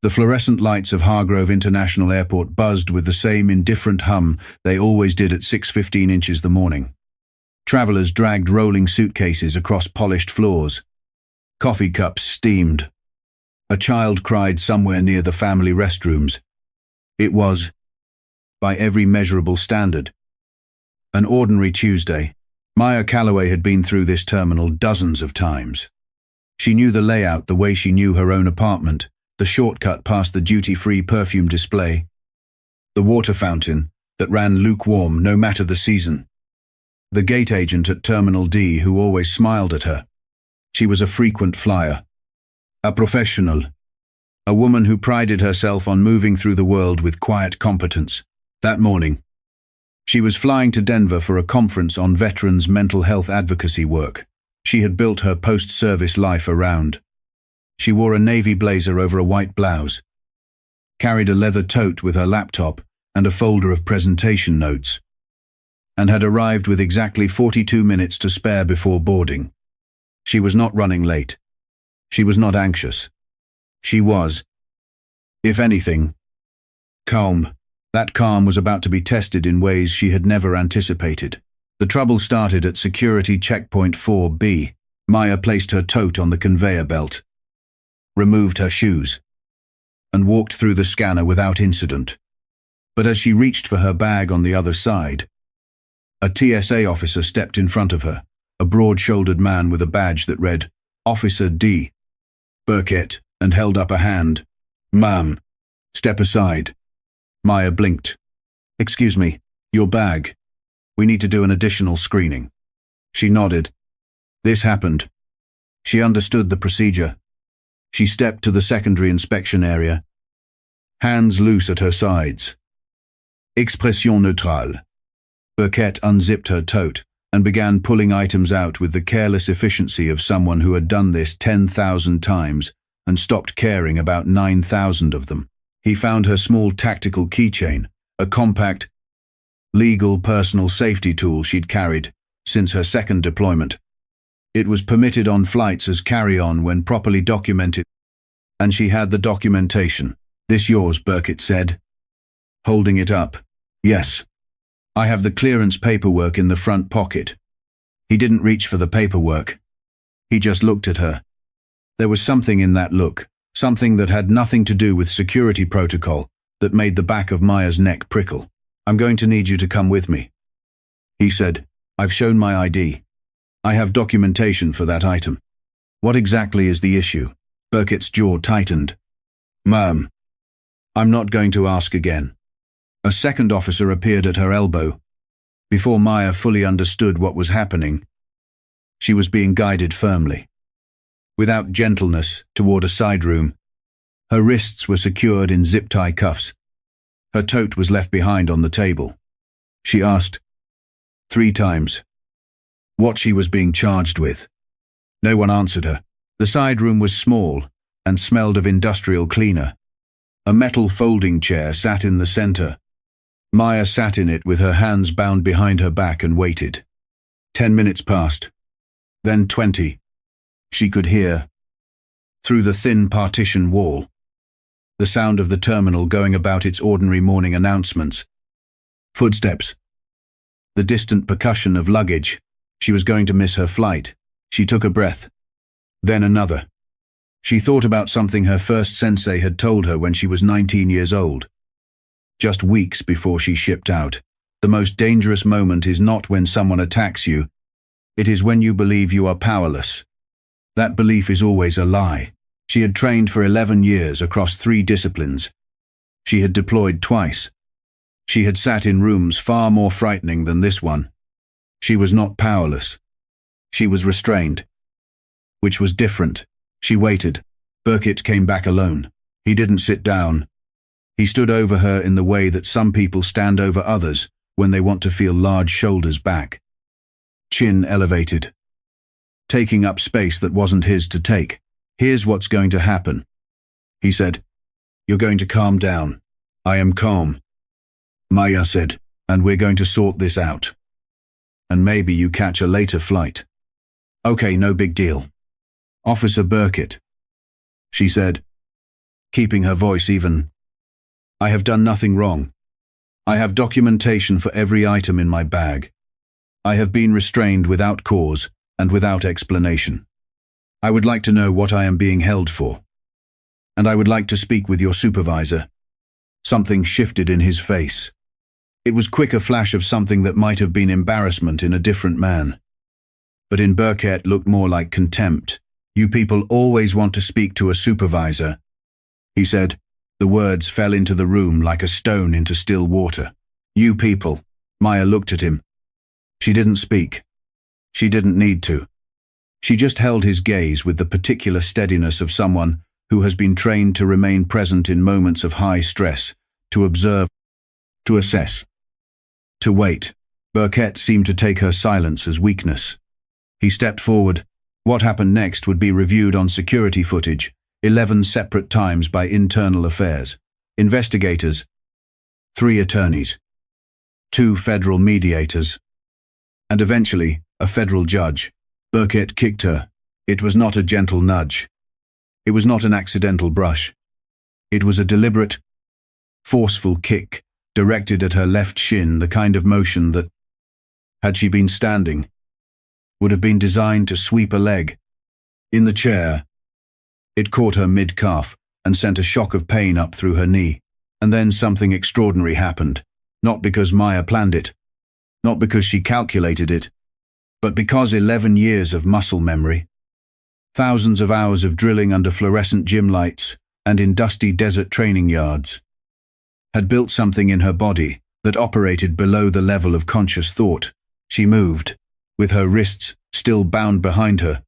The fluorescent lights of Hargrove International Airport buzzed with the same indifferent hum they always did at 6:15 inches the morning. Travelers dragged rolling suitcases across polished floors. Coffee cups steamed. A child cried somewhere near the family restrooms. It was, by every measurable standard, an ordinary Tuesday. Maya Calloway had been through this terminal dozens of times. She knew the layout the way she knew her own apartment, the shortcut past the duty-free perfume display, the water fountain that ran lukewarm no matter the season, the gate agent at Terminal D who always smiled at her. She was a frequent flyer, a professional, a woman who prided herself on moving through the world with quiet competence. That morning, she was flying to Denver for a conference on veterans' mental health advocacy work. She had built her post-service life around. She wore a navy blazer over a white blouse, carried a leather tote with her laptop and a folder of presentation notes, and had arrived with exactly 42 minutes to spare before boarding. She was not running late. She was not anxious. She was, if anything, calm. That calm was about to be tested in ways she had never anticipated. The trouble started at security checkpoint 4B. Maya placed her tote on the conveyor belt, removed her shoes, and walked through the scanner without incident. But as she reached for her bag on the other side, a TSA officer stepped in front of her, a broad-shouldered man with a badge that read, Officer D. Burkett, and held up a hand. Ma'am, step aside. Maya blinked. Excuse me, your bag. We need to do an additional screening. She nodded. This happened. She understood the procedure. She stepped to the secondary inspection area, hands loose at her sides. Expression neutrale. Burkett unzipped her tote and began pulling items out with the careless efficiency of someone who had done this 10,000 times and stopped caring about 9,000 of them. He found her small tactical keychain, a compact, legal personal safety tool she'd carried since her second deployment. It was permitted on flights as carry-on when properly documented, and she had the documentation. This yours, Burkett said, holding it up. Yes. I have the clearance paperwork in the front pocket. He didn't reach for the paperwork. He just looked at her. There was something in that look, something that had nothing to do with security protocol, that made the back of Maya's neck prickle. I'm going to need you to come with me. He said, I've shown my ID. I have documentation for that item. What exactly is the issue? Burkett's jaw tightened. Ma'am, I'm not going to ask again. A second officer appeared at her elbow. Before Maya fully understood what was happening, she was being guided firmly, without gentleness, toward a side room. Her wrists were secured in zip-tie cuffs. Her tote was left behind on the table. She asked, 3 times, what she was being charged with. No one answered her. The side room was small and smelled of industrial cleaner. A metal folding chair sat in the center. Maya sat in it with her hands bound behind her back and waited. 10 minutes passed. Then 20. She could hear, through the thin partition wall, the sound of the terminal going about its ordinary morning announcements. Footsteps. The distant percussion of luggage. She was going to miss her flight. She took a breath. Then another. She thought about something her first sensei had told her when she was 19 years old. Just weeks before she shipped out. The most dangerous moment is not when someone attacks you. It is when you believe you are powerless. That belief is always a lie. She had trained for 11 years across 3 disciplines. She had deployed twice. She had sat in rooms far more frightening than this one. She was not powerless. She was restrained, which was different. She waited. Burkett came back alone. He didn't sit down. He stood over her in the way that some people stand over others when they want to feel large shoulders back. Chin elevated, taking up space that wasn't his to take. Here's what's going to happen, he said. You're going to calm down. I am calm, Maya said, and we're going to sort this out. And maybe you catch a later flight. Okay, no big deal. Officer Burkett, she said. keeping her voice even. "I have done nothing wrong. I have documentation for every item in my bag. I have been restrained without cause and without explanation. I would like to know what I am being held for. And I would like to speak with your supervisor." Something shifted in his face. It was quick, a flash of something that might have been embarrassment in a different man. But in Burkett looked more like contempt. "You people always want to speak to a supervisor," he said. The words fell into the room like a stone into still water. "You people." Maya looked at him. She didn't speak. She didn't need to. She just held his gaze with the particular steadiness of someone who has been trained to remain present in moments of high stress, to observe, to assess, to wait. Burkett seemed to take her silence as weakness. He stepped forward. What happened next would be reviewed on security footage, 11 separate times by internal affairs, investigators, 3 attorneys, 2 federal mediators, and eventually a federal judge. Burkett kicked her. It was not a gentle nudge. It was not an accidental brush. It was a deliberate, forceful kick, directed at her left shin, the kind of motion that, had she been standing, would have been designed to sweep a leg. In the chair, it caught her mid-calf and sent a shock of pain up through her knee. And then something extraordinary happened, not because Maya planned it, not because she calculated it, but because 11 years of muscle memory, thousands of hours of drilling under fluorescent gym lights and in dusty desert training yards, had built something in her body that operated below the level of conscious thought. She moved, with her wrists still bound behind her.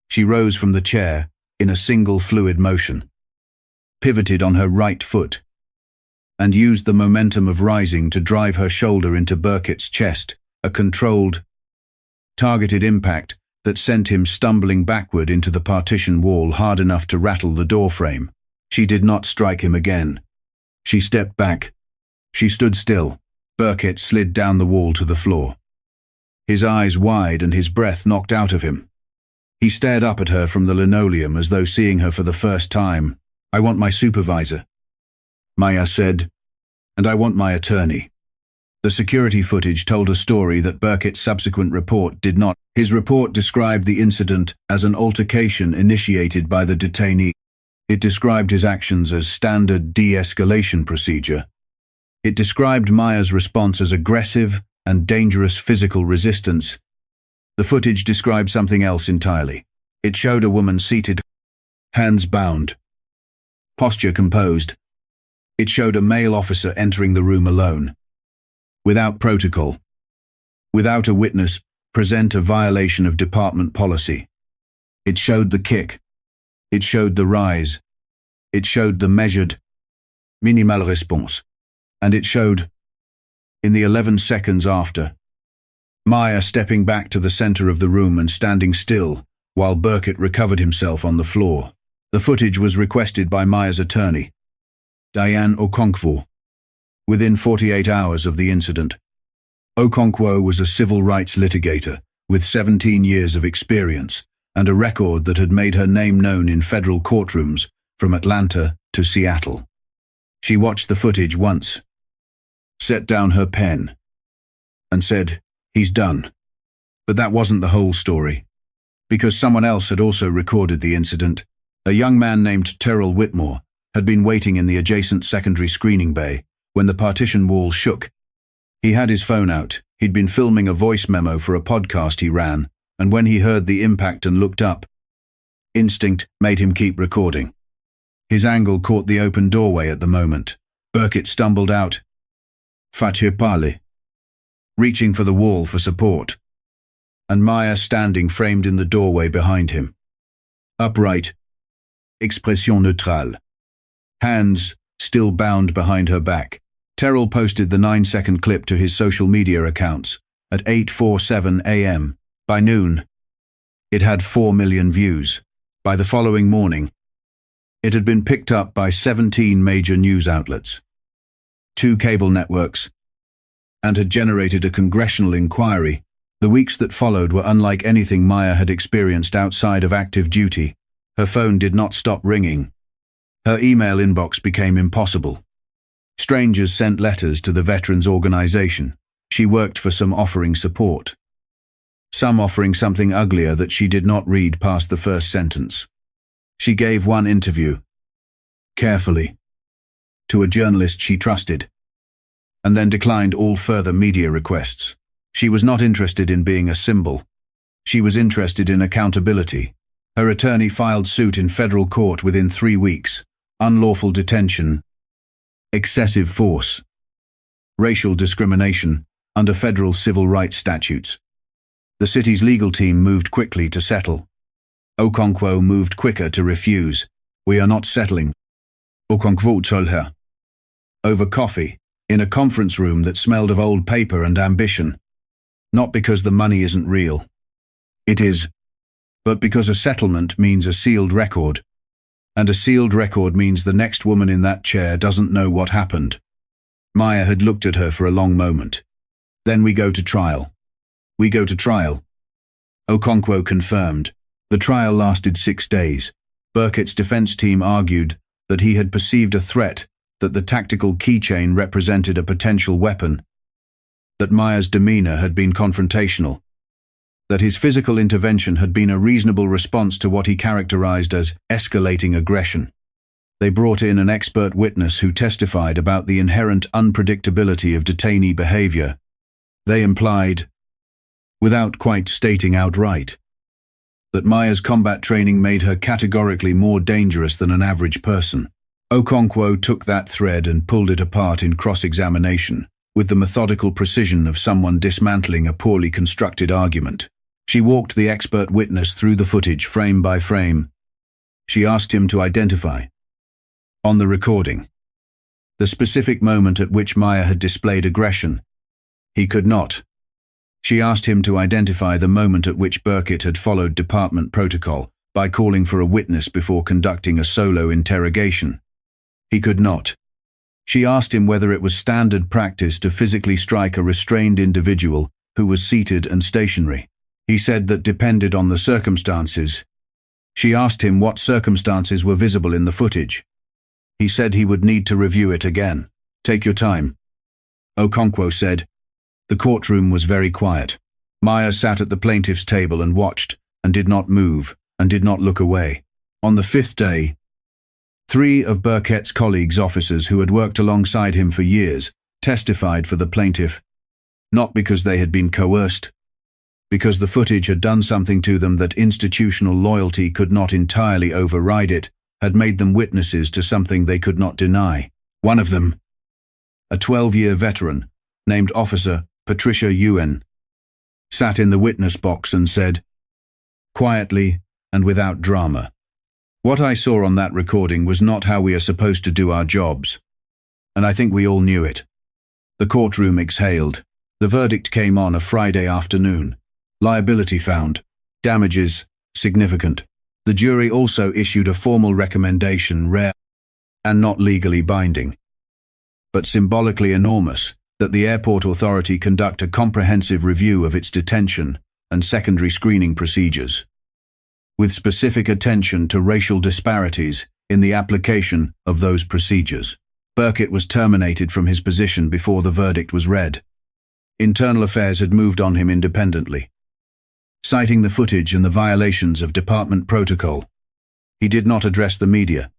She rose from the chair in a single fluid motion, pivoted on her right foot, and used the momentum of rising to drive her shoulder into Burkett's chest, a controlled, targeted impact that sent him stumbling backward into the partition wall hard enough to rattle the doorframe. She did not strike him again. She stepped back. She stood still. Burkett slid down the wall to the floor, his eyes wide and his breath knocked out of him. He stared up at her from the linoleum as though seeing her for the first time. "I want my supervisor," Maya said, "and I want my attorney." The security footage told a story that Burkett's subsequent report did not. His report described the incident as an altercation initiated by the detainee. It described his actions as standard de-escalation procedure. It described Maya's response as aggressive and dangerous physical resistance. The footage described something else entirely. It showed a woman seated, hands bound, posture composed. It showed a male officer entering the room alone, without protocol, without a witness, present a violation of department policy. It showed the kick. It showed the rise. It showed the measured, minimal response. And it showed, in the 11 seconds after, Maya stepping back to the center of the room and standing still while Burkett recovered himself on the floor. The footage was requested by Maya's attorney, Diane Okonkwo, within 48 hours of the incident. Okonkwo was a civil rights litigator with 17 years of experience and a record that had made her name known in federal courtrooms from Atlanta to Seattle. She watched the footage once, set down her pen, and said, "He's done." But that wasn't the whole story, because someone else had also recorded the incident. A young man named Terrell Whitmore had been waiting in the adjacent secondary screening bay when the partition wall shook. He had his phone out. He'd been filming a voice memo for a podcast he ran, and when he heard the impact and looked up, instinct made him keep recording. His angle caught the open doorway at the moment. Burkett stumbled out, "Faites parler," reaching for the wall for support, and Maya standing framed in the doorway behind him. Upright, expression neutrale, hands still bound behind her back. Terrell posted the 9-second clip to his social media accounts at 8:47 a.m. By noon, it had 4 million views. By the following morning, it had been picked up by 17 major news outlets, 2 cable networks, and had generated a congressional inquiry. The weeks that followed were unlike anything Maya had experienced outside of active duty. Her phone did not stop ringing. Her email inbox became impossible. Strangers sent letters to the veterans organization. She worked for some offering support. Some offering something uglier that she did not read past the first sentence. She gave one interview, carefully, to a journalist she trusted, and then declined all further media requests. She was not interested in being a symbol. She was interested in accountability. Her attorney filed suit in federal court within 3 weeks. Unlawful detention, excessive force, racial discrimination under federal civil rights statutes. The city's legal team moved quickly to settle. Okonkwo moved quicker to refuse. We are not settling. Okonkwo told her. Over coffee, in a conference room that smelled of old paper and ambition. Not because the money isn't real. It is, but because a settlement means a sealed record. And a sealed record means the next woman in that chair doesn't know what happened. Maya had looked at her for a long moment. Then we go to trial. We go to trial. Okonkwo confirmed. The trial lasted 6 days. Burkett's defense team argued that he had perceived a threat, that the tactical keychain represented a potential weapon, that Maya's demeanor had been confrontational, that his physical intervention had been a reasonable response to what he characterized as escalating aggression. They brought in an expert witness who testified about the inherent unpredictability of detainee behavior. They implied, without quite stating outright, that Maya's combat training made her categorically more dangerous than an average person. Okonkwo took that thread and pulled it apart in cross-examination, with the methodical precision of someone dismantling a poorly constructed argument. She walked the expert witness through the footage frame by frame. She asked him to identify, on the recording, the specific moment at which Maya had displayed aggression. He could not. She asked him to identify the moment at which Burkett had followed department protocol by calling for a witness before conducting a solo interrogation. He could not. She asked him whether it was standard practice to physically strike a restrained individual who was seated and stationary. He said that depended on the circumstances. She asked him what circumstances were visible in the footage. He said he would need to review it again. Take your time. Okonkwo said. The courtroom was very quiet. Maya sat at the plaintiff's table and watched, and did not move, and did not look away. On the 5th day, 3 of Burkett's colleagues, officers who had worked alongside him for years, testified for the plaintiff, not because they had been coerced, because the footage had done something to them that institutional loyalty could not entirely override. It had made them witnesses to something they could not deny. One of them, a 12-year veteran, named Officer Patricia Ewan, sat in the witness box and said, quietly and without drama, "What I saw on that recording was not how we are supposed to do our jobs. And I think we all knew it." The courtroom exhaled. The verdict came on a Friday afternoon. Liability found. Damages significant. The jury also issued a formal recommendation, rare and not legally binding, but symbolically enormous, that the airport authority conduct a comprehensive review of its detention and secondary screening procedures, with specific attention to racial disparities in the application of those procedures. Burkett was terminated from his position before the verdict was read. Internal Affairs had moved on him independently. Citing the footage and the violations of department protocol, he did not address the media.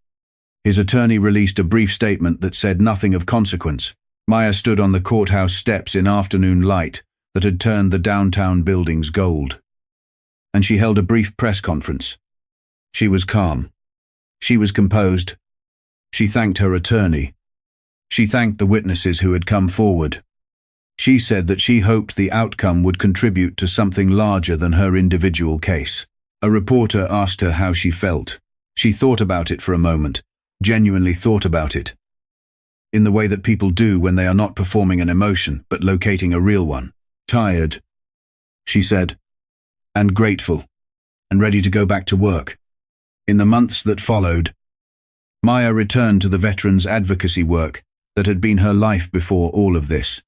His attorney released a brief statement that said nothing of consequence. Maya stood on the courthouse steps in afternoon light that had turned the downtown buildings gold. And she held a brief press conference. She was calm. She was composed. She thanked her attorney. She thanked the witnesses who had come forward. She said that she hoped the outcome would contribute to something larger than her individual case. A reporter asked her how she felt. She thought about it for a moment, genuinely thought about it, in the way that people do when they are not performing an emotion but locating a real one. "Tired," she said, "and grateful, and ready to go back to work." In the months that followed, Maya returned to the veterans' advocacy work that had been her life before all of this.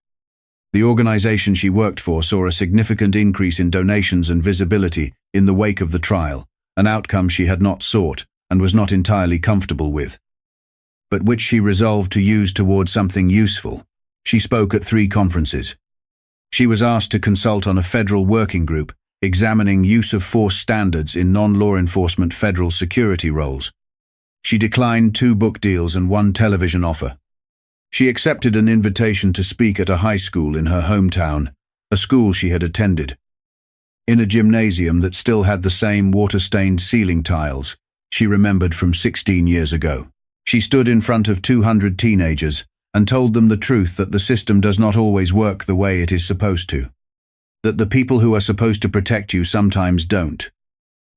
The organization she worked for saw a significant increase in donations and visibility in the wake of the trial, an outcome she had not sought and was not entirely comfortable with. but which she resolved to use toward something useful. She spoke at 3 conferences. She was asked to consult on a federal working group examining use of force standards in non-law enforcement federal security roles. She declined 2 book deals and 1 television offer. She accepted an invitation to speak at a high school in her hometown, a school she had attended. In a gymnasium that still had the same water-stained ceiling tiles she remembered from 16 years ago. She stood in front of 200 teenagers and told them the truth that the system does not always work the way it is supposed to. That the people who are supposed to protect you sometimes don't.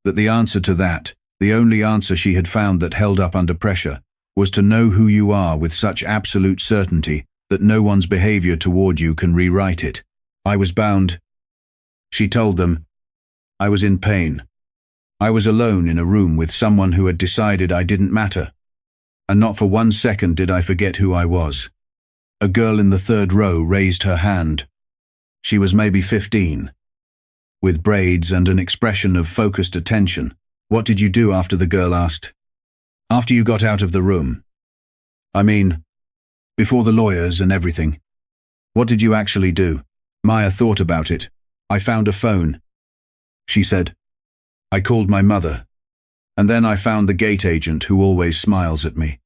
That the answer to that, the only answer she had found that held up under pressure, was to know who you are with such absolute certainty that no one's behavior toward you can rewrite it. I was bound. She told them. I was in pain. I was alone in a room with someone who had decided I didn't matter. And not for 1 second did I forget who I was. A girl in the 3rd row raised her hand. She was maybe 15. With braids and an expression of focused attention. What did you do after? The girl asked. After you got out of the room. I mean, before the lawyers and everything. What did you actually do? Maya thought about it. I found a phone. She said. I called my mother. And then I found the gate agent who always smiles at me.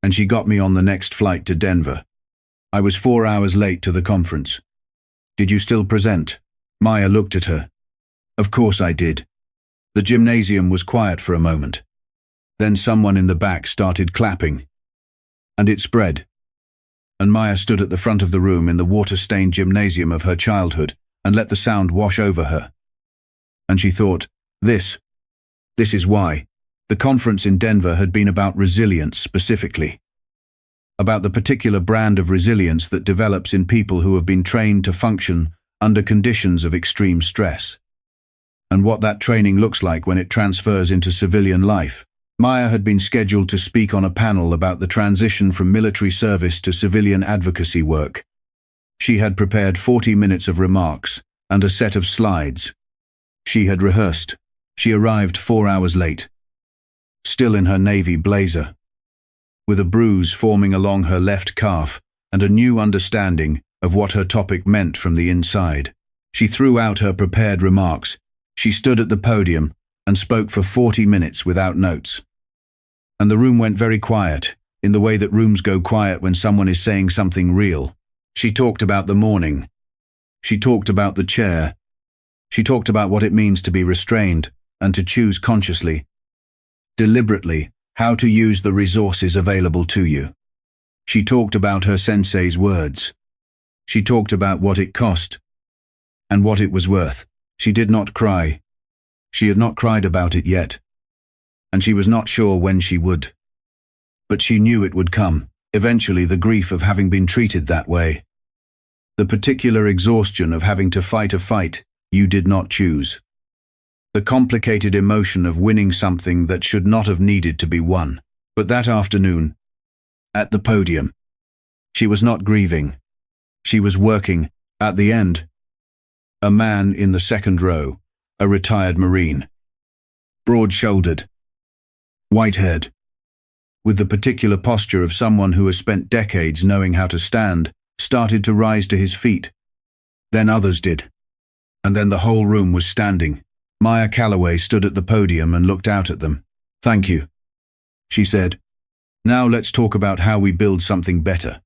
And she got me on the next flight to Denver. I was 4 hours late to the conference. Did you still present? Maya looked at her. Of course I did. The gymnasium was quiet for a moment. Then someone in the back started clapping. And it spread. And Maya stood at the front of the room in the water-stained gymnasium of her childhood and let the sound wash over her. And she thought, This is why. The conference in Denver had been about resilience specifically. About the particular brand of resilience that develops in people who have been trained to function under conditions of extreme stress. And what that training looks like when it transfers into civilian life. Maya had been scheduled to speak on a panel about the transition from military service to civilian advocacy work. She had prepared 40 minutes of remarks and a set of slides. She had rehearsed. She arrived 4 hours late. Still in her navy blazer. With a bruise forming along her left calf and a new understanding of what her topic meant from the inside. She threw out her prepared remarks. She stood at the podium and spoke for 40 minutes without notes. And the room went very quiet, in the way that rooms go quiet when someone is saying something real. She talked about the morning. She talked about the chair. She talked about what it means to be restrained and to choose consciously, deliberately, how to use the resources available to you. She talked about her sensei's words. She talked about what it cost and what it was worth. She did not cry. She had not cried about it yet, and she was not sure when she would. But she knew it would come, eventually, the grief of having been treated that way. The particular exhaustion of having to fight a fight you did not choose. The complicated emotion of winning something that should not have needed to be won. But that afternoon, at the podium, she was not grieving. She was working. At the end, a man in the 2nd row, a retired Marine, broad-shouldered, white-haired, with the particular posture of someone who has spent decades knowing how to stand, started to rise to his feet. Then others did. And then the whole room was standing. Maya Calloway stood at the podium and looked out at them. Thank you, she said. Now let's talk about how we build something better.